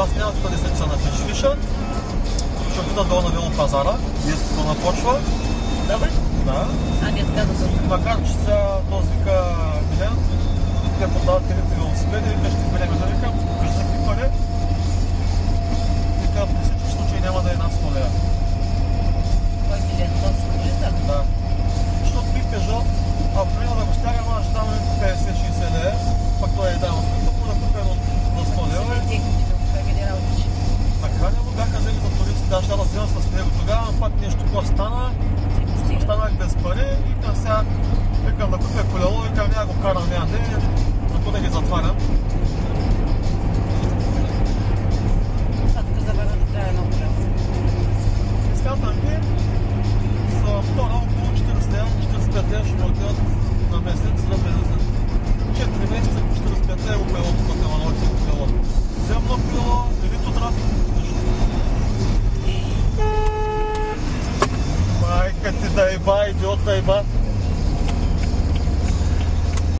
аз няма тук 10 са на Фишвишън. Ще отида долу на велопазара, действието напочва. Добре? Да. Ние така да се... Макар че сега този вика Милен, те продават телите велосипеди, вика ще изберем да викам, кажи за какви пари. Вика при всички случаи няма да е над 100 лева. Кой Милен? Това са колита? Да. Защото при Peugeot, ако трябва да го стягам, аз ще дам 50-60 лева, пък той е дал скъпо да купя на 100 лева. Накрая го бяха взели за туристи, даже ще да взема с него. Тогава пак нещо такова стана, останах без пари и към сега викам да купя колело, викам няма го карам някъде, ако да ги затварям. Сега тук за Варна трябва едно колело. Искам ги за втора около 40 лева, 45 лева ще му отидат на месец за бензин. 4 месеца по 45 лева колелото, като има новите колело. Земно колело, елито трафик, нищо. Майка ти да еба, идиот да еба.